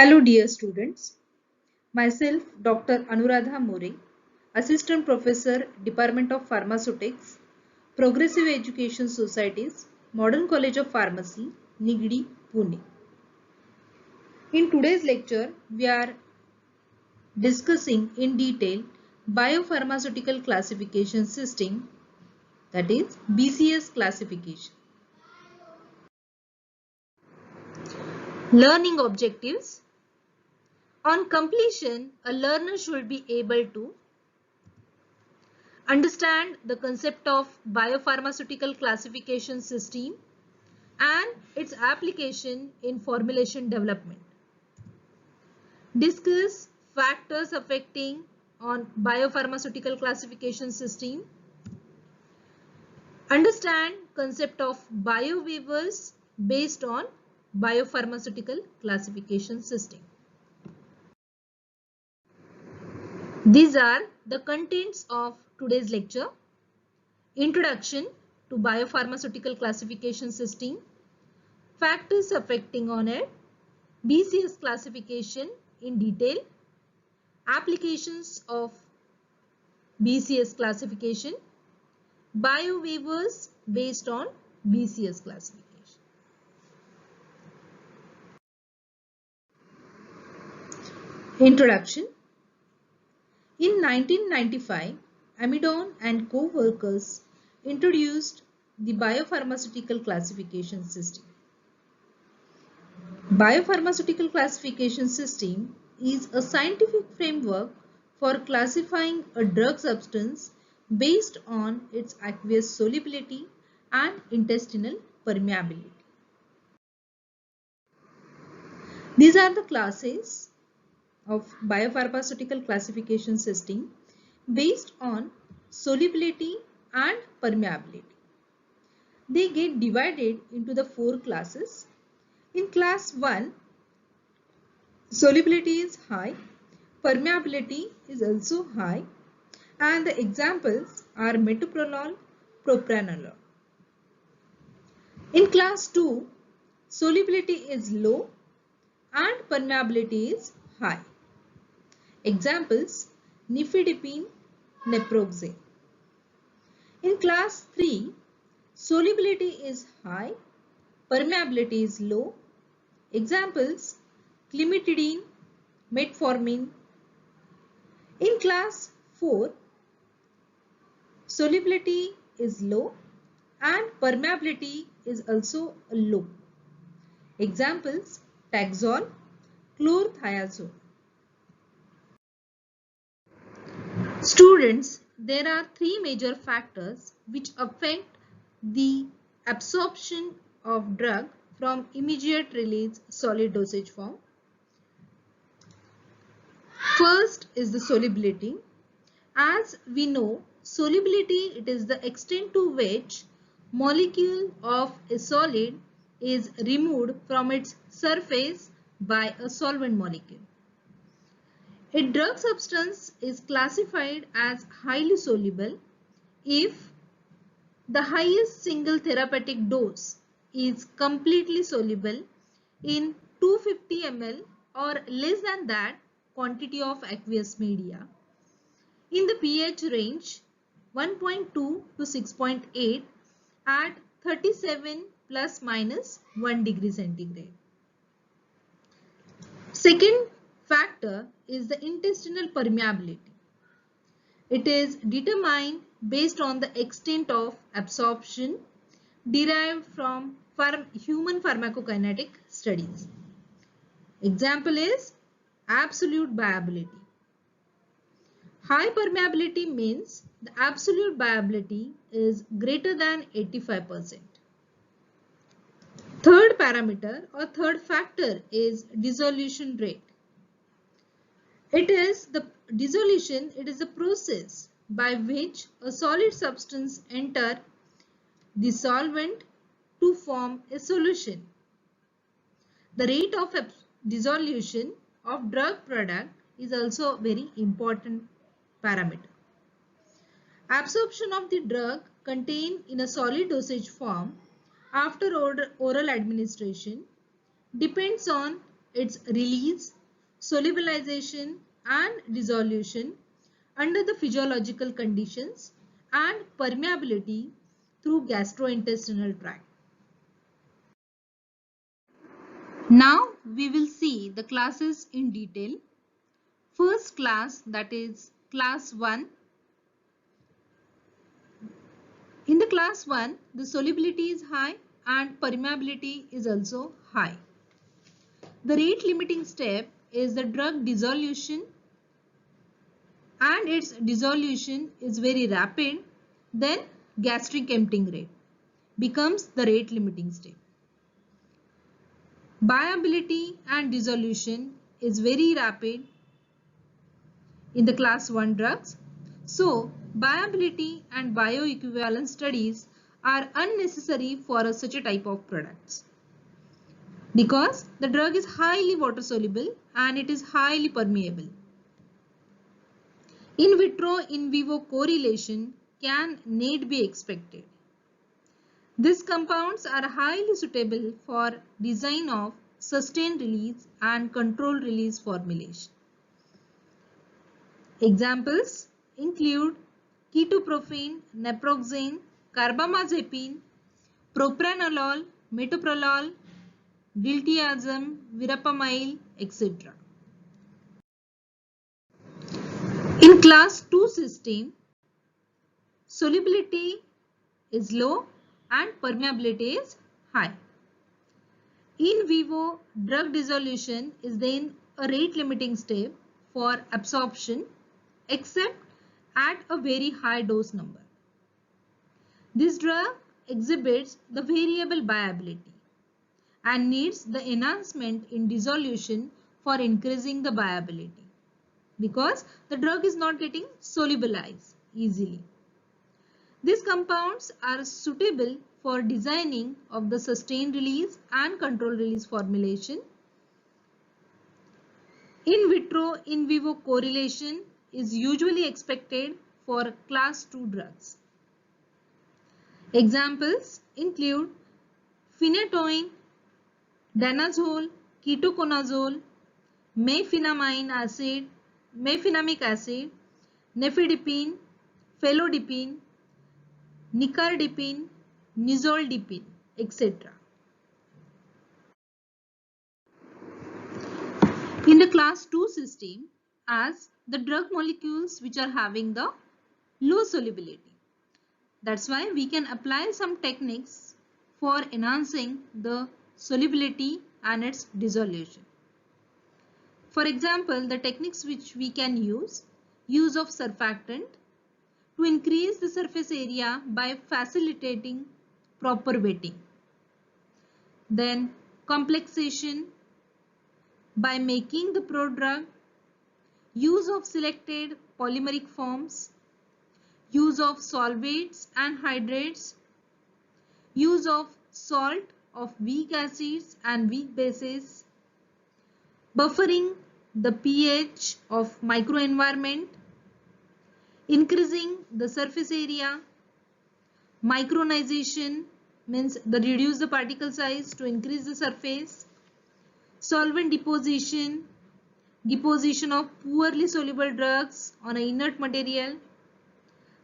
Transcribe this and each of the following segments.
Hello dear students, myself Dr. Anuradha More, Assistant Professor, Department of Pharmaceutics, Progressive Education Societies, Modern College of Pharmacy, Nigdi, Pune. In today's lecture, we are discussing in detail Biopharmaceutical Classification System, that is BCS classification. Learning objectives. On completion, a learner should be able to understand the concept of biopharmaceutical classification system and its application in formulation development. Discuss factors affecting on biopharmaceutical classification system. Understand concept of biowaivers based on biopharmaceutical classification system. These are the contents of today's lecture. Introduction to biopharmaceutical classification system, factors affecting on it, BCS classification in detail, applications of BCS classification, biowaivers based on BCS classification. Introduction. In 1995, Amidon and co-workers introduced the biopharmaceutical classification system. Biopharmaceutical classification system is a scientific framework for classifying a drug substance based on its aqueous solubility and intestinal permeability. These are the classes of biopharmaceutical classification system based on solubility and permeability. They get divided into the 4 classes. In class 1, solubility is high, permeability is also high, and the examples are metoprolol, propranolol. In class 2, solubility is low and permeability is high. Examples: nifedipine, naproxen. In class 3, solubility is high, permeability is low. Examples: climitidine, metformin. In class 4, solubility is low and permeability is also low. Examples: Taxol, chlorothiazole. Students, there are 3 major factors which affect the absorption of drug from immediate release solid dosage form. First is the solubility. As we know, solubility, it is the extent to which molecule of a solid is removed from its surface by a solvent molecule. A drug substance is classified as highly soluble if the highest single therapeutic dose is completely soluble in 250 ml or less than that quantity of aqueous media in the pH range 1.2 to 6.8 at 37 plus minus 1 degree centigrade. Second factor is the intestinal permeability. It is determined based on the extent of absorption derived from human pharmacokinetic studies. Example is absolute viability. High permeability means the absolute viability is greater than 85%. Third parameter or third factor is dissolution rate. It is the dissolution, it is a process by which a solid substance enters the solvent to form a solution. The rate of dissolution of drug product is also a very important parameter. Absorption of the drug contained in a solid dosage form after oral administration depends on its release, solubilization and dissolution under the physiological conditions and permeability through gastrointestinal tract. Now we will see the classes in detail. First class, that is class 1. In the class 1, the solubility is high and permeability is also high. The rate limiting step is the drug dissolution, and its dissolution is very rapid. Then gastric emptying rate becomes the rate limiting step. Bioavailability and dissolution is very rapid in the class 1 drugs. So bioavailability and bioequivalence studies are unnecessary for such a type of products, because the drug is highly water soluble and it is highly permeable. In vitro in vivo correlation can need be expected. These compounds are highly suitable for design of sustained release and controlled release formulation. Examples include ketoprofen, naproxen, carbamazepine, propranolol, metoprolol, diltiazem, verapamil, etc. In class 2 system, solubility is low and permeability is high. In vivo drug dissolution is then a rate limiting step for absorption, except at a very high dose number. This drug exhibits the variable bioavailability and needs the enhancement in dissolution for increasing the bioavailability, because the drug is not getting solubilized easily. These compounds are suitable for designing of the sustained release and controlled release formulation. In vitro in vivo correlation is usually expected for class 2 drugs. Examples include phenytoin, danazole, ketoconazole, mefenamic acid, nifedipine, felodipine, nicardipine, nizoldipine, etc. In the class 2 system, as the drug molecules which are having the low solubility. That's why we can apply some techniques for enhancing the solubility and its dissolution. For example, the techniques which we can use of surfactant to increase the surface area by facilitating proper wetting. Then complexation by making the prodrug, use of selected polymeric forms, use of solvates and hydrates, use of salt of weak acids and weak bases, buffering the pH of microenvironment, increasing the surface area, micronization means the reduce the particle size to increase the surface, solvent deposition, deposition of poorly soluble drugs on an inert material,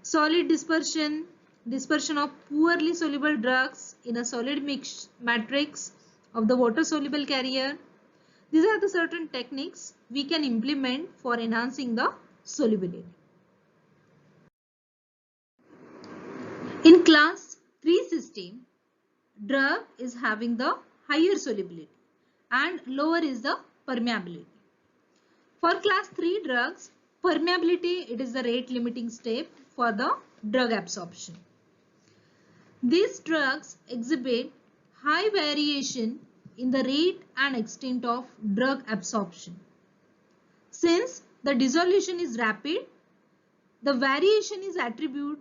solid dispersion, dispersion of poorly soluble drugs in a solid mix matrix of the water soluble carrier. These are the certain techniques we can implement for enhancing the solubility. In class 3 system, drug is having the higher solubility and lower is the permeability. For class 3 drugs, permeability, it is the rate limiting step for the drug absorption. These drugs exhibit high variation in the rate and extent of drug absorption. Since the dissolution is rapid, the variation is attributed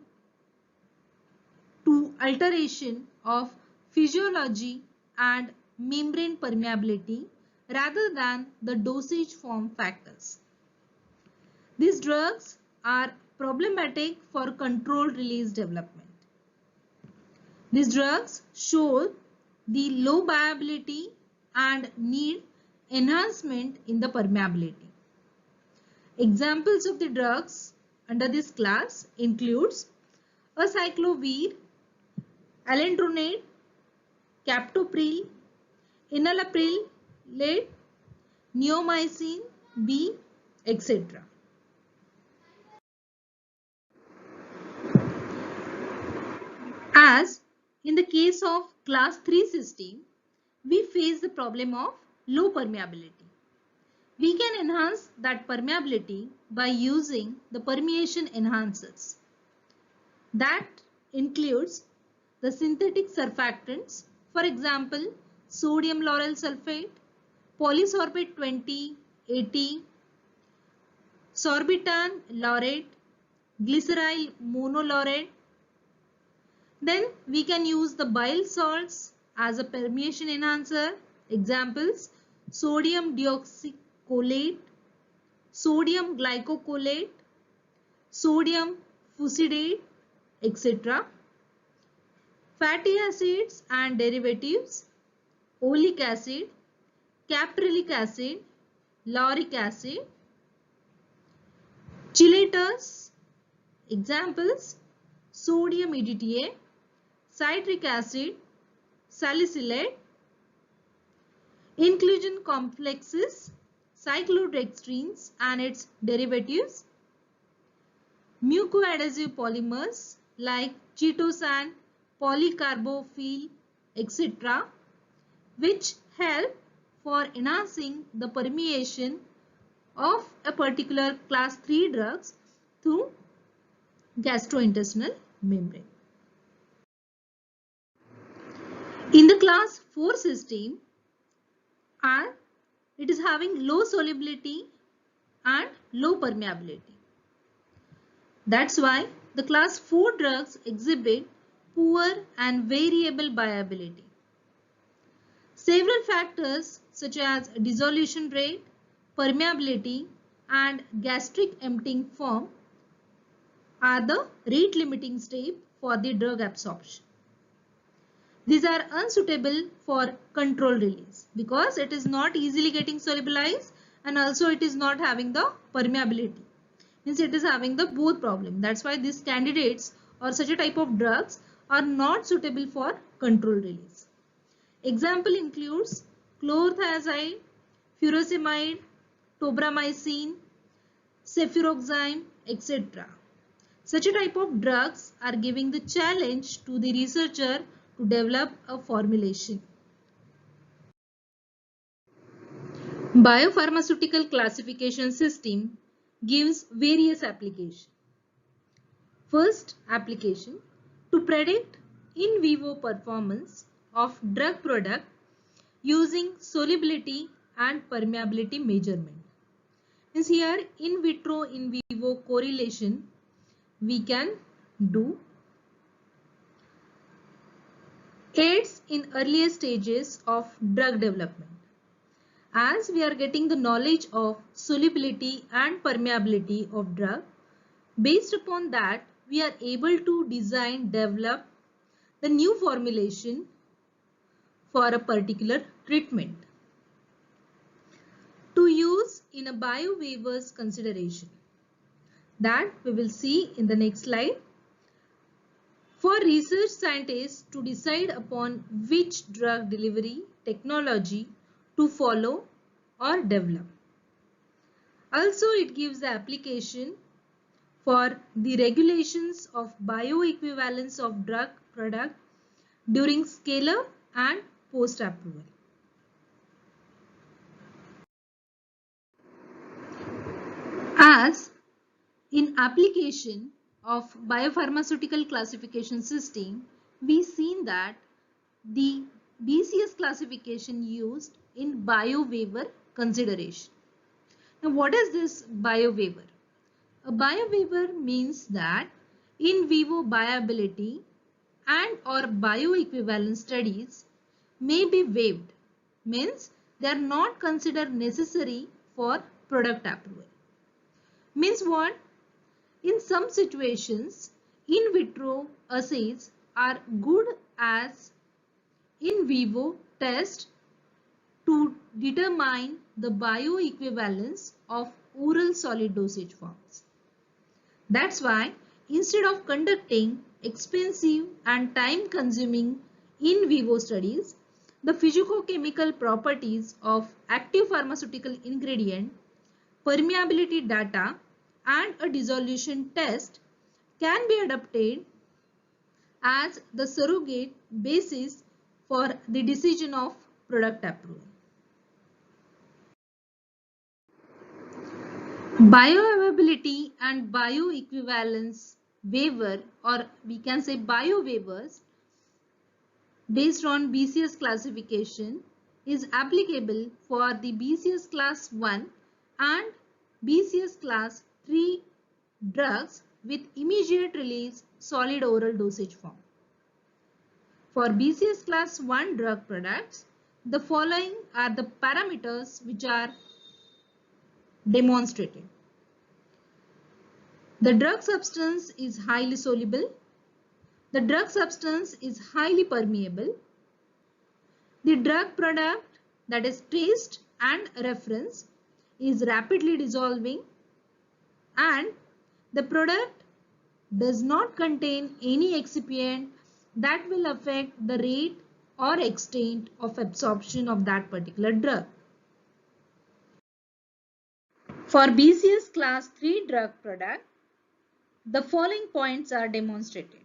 to alteration of physiology and membrane permeability rather than the dosage form factors. These drugs are problematic for controlled release development. These drugs show the low bioavailability and need enhancement in the permeability. Examples of the drugs under this class includes acyclovir, alendronate, captopril, enalapril, lead, neomycin B, etc. As in the case of class 3 system, we face the problem of low permeability. We can enhance that permeability by using the permeation enhancers. That includes the synthetic surfactants, for example, sodium lauryl sulfate, polysorbate 20, 80, sorbitan laurate, glyceryl monolaurate. Then we can use the bile salts as a permeation enhancer. Examples, sodium deoxycholate, sodium glycocholate, sodium fusidate, etc. Fatty acids and derivatives, oleic acid, caprylic acid, lauric acid. Chelators, examples, sodium EDTA, citric acid, salicylate. Inclusion complexes, cyclodextrins and its derivatives, mucoadhesive polymers like chitosan, polycarbophil, etc., which help for enhancing the permeation of a particular class 3 drugs through gastrointestinal membrane. In the class 4 system, and it is having low solubility and low permeability. That's why the class 4 drugs exhibit poor and variable bioavailability. Several factors such as dissolution rate, permeability and gastric emptying form are the rate limiting step for the drug absorption. These are unsuitable for controlled release because it is not easily getting solubilized and also it is not having the permeability. Means it is having the both problem. That's why these candidates or such a type of drugs are not suitable for controlled release. Example includes chlorothiazide, furosemide, tobramycin, cefuroxime, etc. Such a type of drugs are giving the challenge to the researcher to develop a formulation. Biopharmaceutical classification system gives various applications. First application, to predict in vivo performance of drug product using solubility and permeability measurement. Means here in vitro in vivo correlation we can do. Aids in earlier stages of drug development. As we are getting the knowledge of solubility and permeability of drug, based upon that we are able to design, develop the new formulation for a particular treatment to use in a biowaivers consideration. That we will see in the next slide. For research scientists to decide upon which drug delivery technology to follow or develop. Also, it gives the application for the regulations of bioequivalence of drug product during scale-up and post-approval. As in application of biopharmaceutical classification system, we seen that the BCS classification used in biowaiver consideration. Now, what is this biowaiver? A biowaiver means that in vivo bioavailability and or bioequivalence studies may be waived, means they are not considered necessary for product approval. Means what? In some situations, in vitro assays are good as in vivo test to determine the bioequivalence of oral solid dosage forms. That's why instead of conducting expensive and time-consuming in vivo studies, the physicochemical properties of active pharmaceutical ingredient, permeability data, and a dissolution test can be adopted as the surrogate basis for the decision of product approval. Bioavailability and bioequivalence waiver, or we can say bio waivers, based on BCS classification is applicable for the BCS class 1 and BCS class 3 drugs with immediate release solid oral dosage form. For BCS class 1 drug products, the following are the parameters which are demonstrated. The drug substance is highly soluble. The drug substance is highly permeable. The drug product, that is taste and reference, is rapidly dissolving, and the product does not contain any excipient that will affect the rate or extent of absorption of that particular drug. For BCS class 3 drug product, the following points are demonstrated.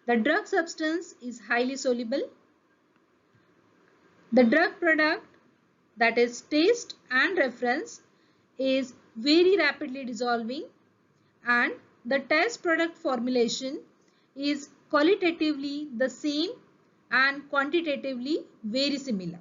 The drug substance is highly soluble. The drug product, that is taste and reference, is very rapidly dissolving, and the test product formulation is qualitatively the same and quantitatively very similar.